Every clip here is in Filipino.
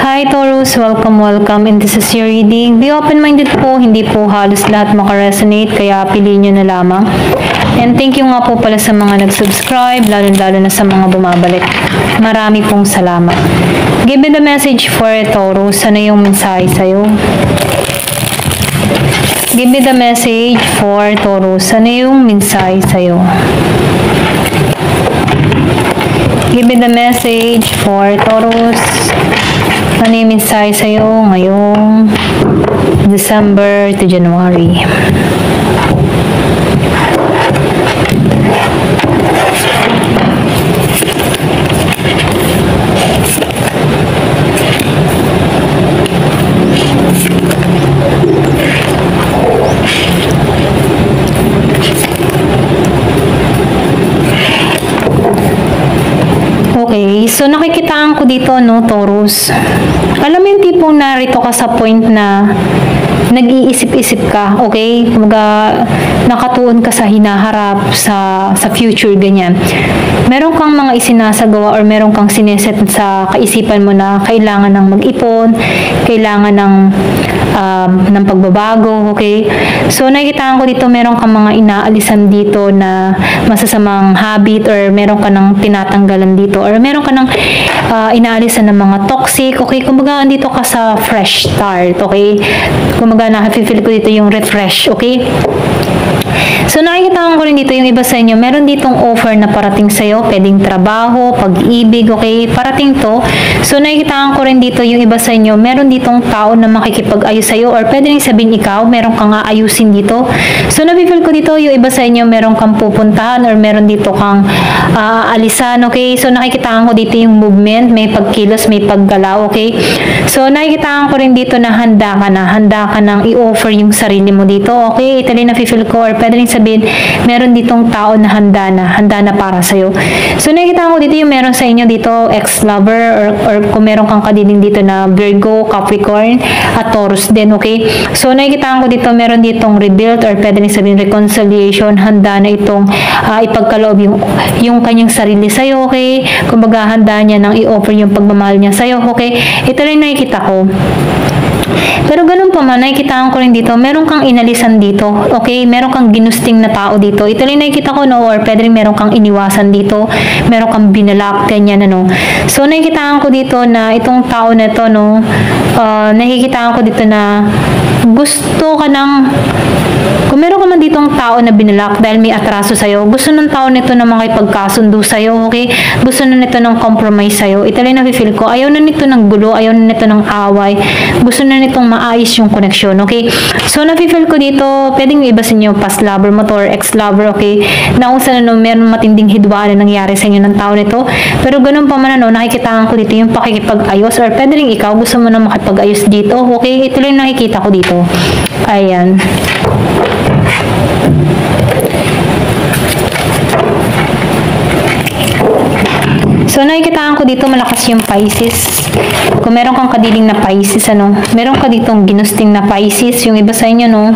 Hi Taurus, welcome and this is your reading. Be open-minded po, hindi po halos lahat makaresonate kaya piliin nyo na lamang. And thank you nga po pala sa mga nag-subscribe, lalo na sa mga bumabalik. Marami pong salamat. Give me the message for Taurus. Ano yung mensahe sa'yo? Give me the message for Taurus. Ano yung mensahe sa'yo? Give me the message for Taurus. Ano yung mensahe sa'yo ngayong December to January? Okay, so nakikitaan ko dito, no, Taurus. Alam mo yung tipong narito ka sa point na nag-iisip-isip ka, okay? Kumaga, nakatuon ka sa hinaharap, sa future, ganyan. Meron kang mga isinasagawa or meron kang sineset sa kaisipan mo na kailangan ng mag-ipon, kailangan ng pagbabago, okay? So, nakikitaan ko dito, meron kang mga inaalisan dito na masasamang habit or meron ka ng tinatanggalan dito or meron ka ng inaalisan ng mga toxic, okay? Kumbaga, andito ka sa fresh start, okay? Kumbaga, nakafeel ko dito yung refresh, okay? So, nakikita ko rin dito yung iba sa inyo, meron ditong offer na parating sa'yo, pwedeng trabaho, pag-ibig, okay? Parating to. So, nakikita ko rin dito yung iba sa inyo, meron ditong tao na makikipag-ayos sa'yo or pwede rin sabihin ikaw, meron kang aayusin dito. So, nabifeel ko dito yung iba sa inyo, meron kang pupuntahan or meron dito kang alisan, okay? So, nakikita ko dito yung movement, may pagkilos, may paggalaw, okay? So, nakikita ko rin dito na handa ka nang i-offer yung sarili mo dito, okay? Ito rin nabifeel ko or pwede rin sabihin, meron ditong tao na handa na para sa'yo. So, nakikita ko dito yung meron sa inyo dito, ex-lover, or kung meron kang kadiling dito na Virgo, Capricorn, at Taurus din, okay? So, nakikita ko dito, meron ditong rebuild, or pwede rin sabihin reconciliation, handa na itong ipagkaloob yung kanyang sarili sa'yo, okay? Kumbaga, handa niya nang i-offer yung pagmamahal niya sa'yo, okay? Ito rin nakikita ko. Pero ganun pa man, nakikitaan ko rin dito, meron kang inalisan dito, okay? Meron kang ginusting na tao dito. Ito rin nakikita ko, no? Or pwede rin meron kang iniwasan dito, meron kang binalak, ganyan, ano? So, nakikitaan ko dito na itong tao na ito, no? Nakikitaan ko dito na gusto ka ng kung meron ka man ditong tao na binalak dahil may atraso sa'yo, gusto ng tao nito na makipagkasundo sa'yo, okay? Gusto na nito ng compromise sa'yo. Ito rin na-feel ko, ayaw na nito ng gulo, ayaw na nito ng away, gusto na nitong maayos yung connection, okay? So, na-feel ko dito, pwedeng iba sa inyo, past lover mo to or ex-lover, okay? Na kung saan, ano, meron matinding hidwaan na nangyari sa inyo ng tao nito. Pero ganun pa man, ano, nakikitaan ko dito yung pakikipag-ayos or pwede rin ikaw, gusto mo na makipag-ayos dito, okay? Ito rin nakikita ko dito. Ayan. So, nakikitaan ko dito malakas yung Pisces. Kung meron kang kadiling na Pisces, ano, meron ka ditong ginusting na Pisces, yung iba sa inyo, no?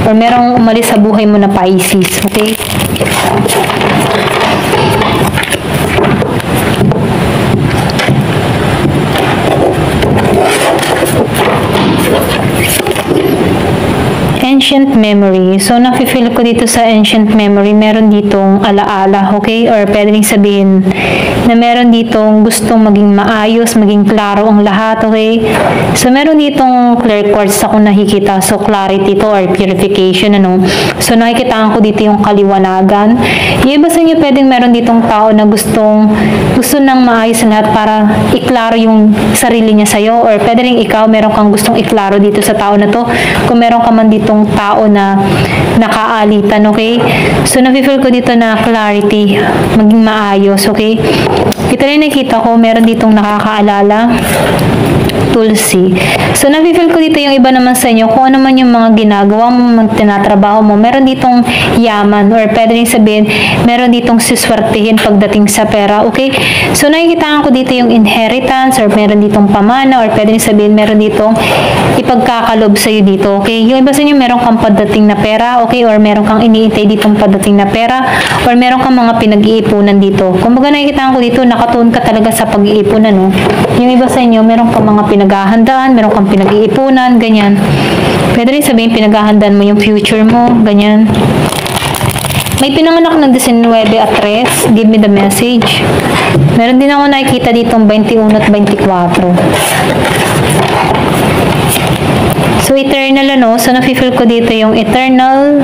Or merong umalis sa buhay mo na Pisces, okay? Ancient memory. So, nafe-feel ko dito sa ancient memory, meron ditong alaala, okay? Or pwede rin sabihin na meron ditong gustong maging maayos, maging klaro ang lahat, okay? So, meron ditong clear quartz akong nakikita. So, clarity to or purification, ano? So, nakikitaan ko dito yung kaliwanagan. Yung iba sa inyo, pwedeng meron ditong tao na gusto nang maayos ang lahat para iklaro yung sarili niya sa'yo. Or pwede rin ikaw, meron kang gustong iklaro dito sa tao na to. Kung meron ka man ditong tao na nakaalitan, okay? So, nafe-feel ko dito na clarity, maging maayos, okay? Ito rin nakita ko, meron ditong nakakaalala, Tulsi. So, nafe-feel ko dito yung iba naman sa inyo, kung ano man yung mga ginagawa mo, tinatrabaho mo, meron ditong yaman, or pwede rin sabihin, meron ditong siswertihin pagdating sa pera, okay? So, nakikitaan ko dito yung inheritance, or meron ditong pamana, or pwede rin sabihin, meron ditong ipagkakalob sa'yo dito, okay? Yung iba sa inyo, meron kang padating na pera, okay? Or meron kang iniintay ditong padating na pera, or meron kang mga pinag-iipunan dito. Kung baga nakikitaan ko dito, nakatuon ka talaga sa pag-iipunan, no? Yung iba sa inyo, meron kang mga kang pinaghahandaan, meron kang pinag-iipunan, ganyan. Pwede rin sabihin, pinaghahandaan mo yung future mo, ganyan. May pinanganak ng 19 at 3, give me the message. Meron din ako nakikita ditong 21 at 24. So, eternal, ano? So, nafe-feel ko dito yung eternal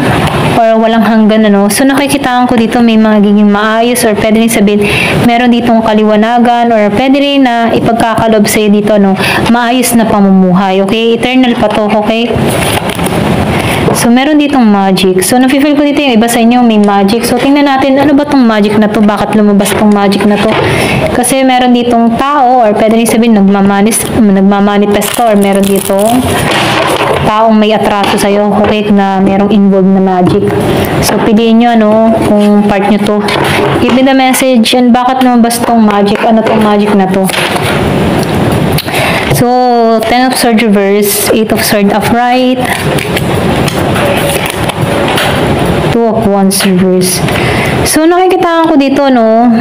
or walang hanggan, ano? So, nakikitaan ko dito may magiging maayos or pwede rin sabihin, meron ditong kaliwanagan or pwede rin na ipagkakalob sa'yo dito, no? Maayos na pamumuhay, okay? Eternal pa to, okay? So, meron ditong magic. So, nafe-feel ko dito yung iba sa inyo may magic. So, tingnan natin, ano ba tong magic na to? Bakit lumabas tong magic na to? Kasi meron ditong tao or pwede rin sabihin nagmamanifest or meron ditong taong may atraso sa'yo, okay, na merong involved na magic. So, piliin nyo, ano, kung part nyo to. Give me the message, and bakit lumabas tong magic? Ano tong magic na to? So, 10 of Swords reverse, 8 of Swords upright, 2 of Wands reverse. So, nakikita ko dito, no,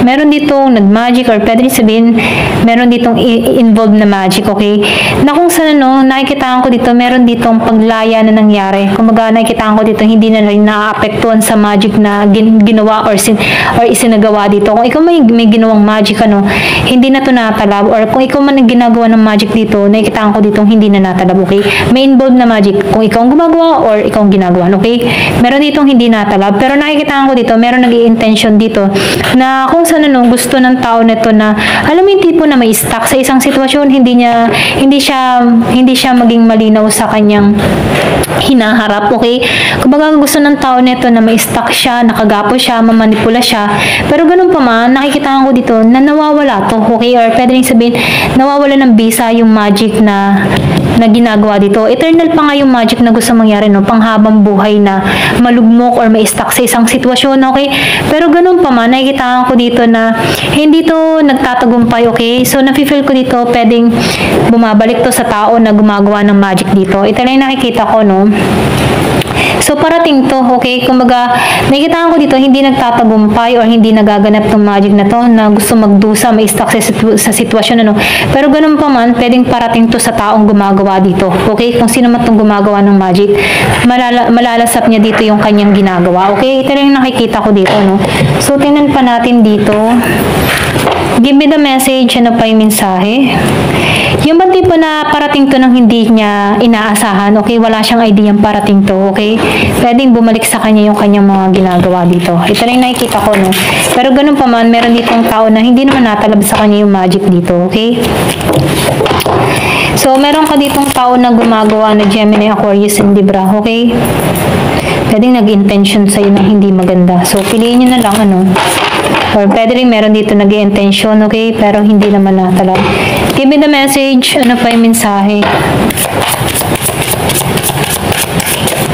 meron ditong nag-magic or pwede sabihin, meron ditong involved na magic, okay? Na kung saan, no, nakikita ko dito, meron ditong paglaya na nangyari. Kumaga, nakikita ko dito, hindi na rin naapektuhan sa magic na ginawa or isinagawa dito. Kung ikaw may ginawang magic, ano, hindi na to natalab, or kung ikaw man ginagawa ng magic dito, nakikita ko dito, hindi na natalab, okay? May involved na magic, kung ikaw ang gumagawa or ikaw ang ginagawa, okay? Meron ditong hindi natalab, pero nakikita ko dito, meron nag-i-intention dito na kung saan, ano, gusto ng tao nito na alam mo yung tipo na may stuck sa isang sitwasyon, hindi siya maging malinaw sa kanyang hinaharap, okay? Kumbaga gusto ng tao nito na may stuck siya, nakagapo siya, mamanipula siya, pero ganun pa man, nakikita ko dito na nawawala to, okay? Or pwede rin sabihin, nawawala ng bisa yung magic na ginagawa dito. Eternal pa nga yung magic na gusto mangyari, no? Panghabang buhay na malugmok or may stuck sa isang sitwasyon, okay? Pero ganun pa man, nakikita ko dito na hindi to nagtatagumpay, okay? So, nafe-feel ko dito, pwedeng bumabalik to sa tao na gumagawa ng magic dito. Ito lang yung nakikita ko, no? So, parating to, okay? Kumbaga, nakikita ko dito, hindi nagtatagumpay or hindi nagaganap tong magic na to na gusto magdusa, may stuck sa sitwasyon, ano. Pero ganun pa man, pwedeng parating to sa taong gumagawa dito, okay? Kung sino man tong gumagawa ng magic, malalasap niya dito yung kanyang ginagawa, okay? Ito lang yung nakikita ko dito, no? So, tingnan pa natin dito. Give me the message, ano pa yung mensahe? Yung ba tipo na parating to nang hindi niya inaasahan, okay? Wala siyang idea parating to, okay? Pwedeng bumalik sa kanya yung kanyang mga ginagawa dito. Ito lang yung nakikita ko, no? Pero ganun pa man, meron ditong tao na hindi naman natalab sa kanya yung magic dito, okay? So, meron ka ditong tao na gumagawa na Gemini, Aquarius, and Libra, okay? Pwedeng nag-intention sa'yo na hindi maganda. So, piliin nyo na lang, ano? Or pwede rin meron dito nag-intention, okay? Pero hindi naman natalab. Give me the message. Ano pa yung mensahe?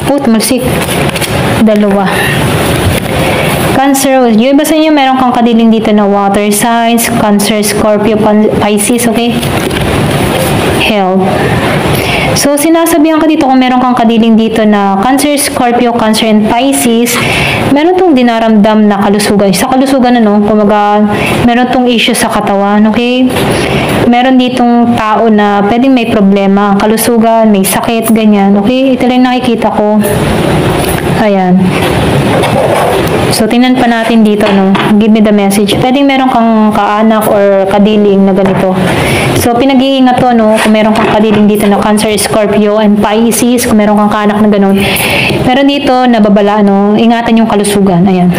Tumalsik. Dalawa. Cancer. Yung iba sa inyo, meron kang kadiling dito na water signs. Cancer, Scorpio, Pisces, okay? Health. So, sinasabihan ka dito kung meron kang kadiling dito na Cancer, Scorpio, Cancer, and Pisces, meron tong dinaramdam na kalusugan. Sa kalusugan, ano, kumaga, meron tong issue sa katawan, okay? Meron ditong tao na pwedeng may problema, kalusugan, may sakit, ganyan, okay? Ito lang nakikita ko. Ayan. So, tingnan pa natin dito, no? Give me the message. Pwedeng meron kang kaanak or kadiling na ganito. So, pinag-iingat to, no? Kung meron kang kadiling dito na Cancer, Scorpio, and Pisces, kung meron kang kaanak na ganun. Meron dito, nababala, no? Ingatan yung kalusugan. Ayan.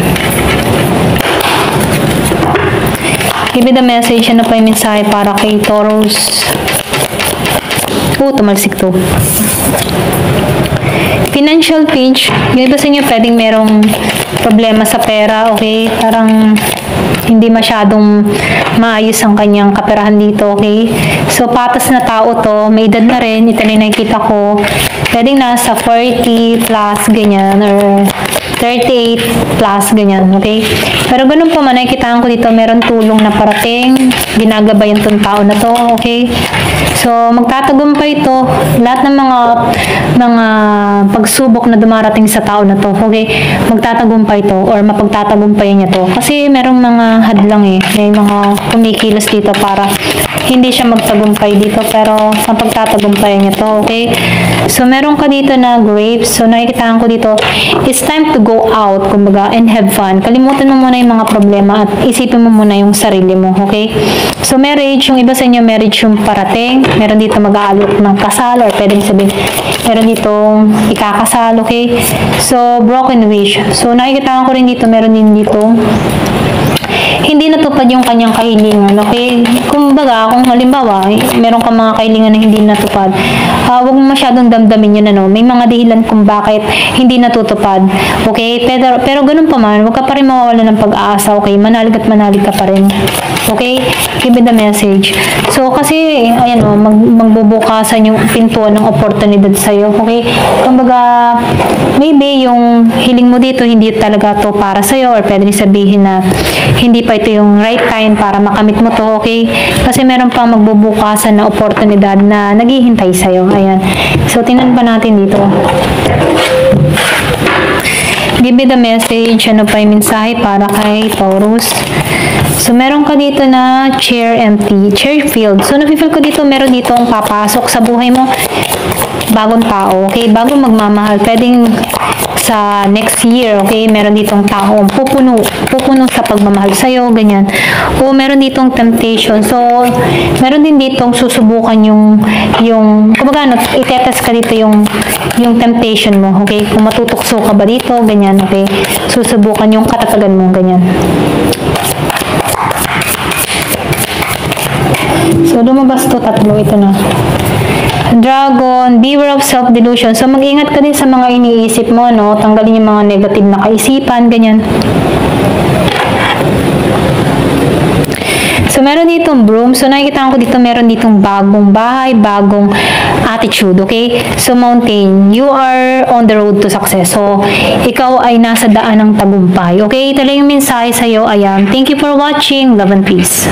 Give me the message. Ano pa yung mensahe para kay Taurus? Tumalsik to. Financial page, yung iba sa inyo pwedeng merong problema sa pera, okay? Parang hindi masyadong maayos ang kanyang kaperahan dito, okay? So, patas na tao to, may edad na rin, ito na yung nakikita ko. Pwedeng nasa 40 plus, ganyan, or 38 plus, ganyan, okay? Pero ganun pa man, nakikita ko dito, meron tulong na parating, ginagabayan tong tao na to, okay? So, magtatagumpay ito, lahat ng mga pagsubok na dumarating sa tao na to, okay? Magtatagumpay ito, or mapagtatagumpayan niya to. Kasi merong mga hadlang may mga kumikilos dito para hindi siya magtagumpay dito, pero sa pagtatagumpayan niya to, okay? So, meron ka dito na grapes. So, nakikitaan ko dito, it's time to go out, kumbaga, and have fun. Kalimutan mo muna yung mga problema at isipin mo muna yung sarili mo, okay? So, marriage, yung iba sa inyo, marriage yung parating. Meron dito mag-aalok ng kasal, or pwedeng sabihin, meron dito ikakasal, okay? So, broken wish. So, nakikitaan ko rin dito, meron din dito hindi natupad yung kanyang kahilingan, okay? Kumbaga, kung halimbawa, meron ka mga kahilingan na hindi natupad, huwag mo masyadong damdamin yun, ano? May mga dahilan kung bakit hindi natutupad, okay? Pero ganun pa man, huwag ka pa rin mawawala ng pag-aasa, okay? Manalig at manalig ka pa rin, okay? Give me the message. So, kasi, ayan o, magbubukasan yung pintuan ng oportunidad sa'yo, okay? Kumbaga, maybe yung hiling mo dito, hindi talaga to para sa'yo, or pwede sabihin na hindi pa ito yung right time para makamit mo to, okay? Kasi meron pang magbubukasan na oportunidad na naghihintay sa'yo. Ayan. So, tingnan pa natin dito. Give me the message. Ano pa yung mensahe para kay Taurus? So, meron ka dito na chair empty, chair filled. So, nafe-feel ko dito, meron dito ang papasok sa buhay mo. Bagong tao, okay? Bagong magmamahal. Pwedeng sa next year, okay? Meron ditong taong pupuno sa pagmamahal sa'yo, ganyan. O meron ditong temptation. So, meron din ditong susubukan yung kumbaga, ano, itetest ka dito yung temptation mo, okay? Kung matutukso ka ba dito, ganyan, okay? Susubukan yung katatagan mo, ganyan. So, lumabas to, tatlo, ito na. Dragon, beware of self-delusion. So, mag-ingat ka din sa mga iniisip mo, no? Tanggalin yung mga negative na kaisipan, ganyan. So, meron ditong broom. So, nakikita ko dito, meron ditong bagong bahay, bagong attitude, okay? So, mountain, you are on the road to success. So, ikaw ay nasa daan ng tagumpay, okay? Ito lang yung mensahe sa'yo. Ayan. Thank you for watching. Love and peace.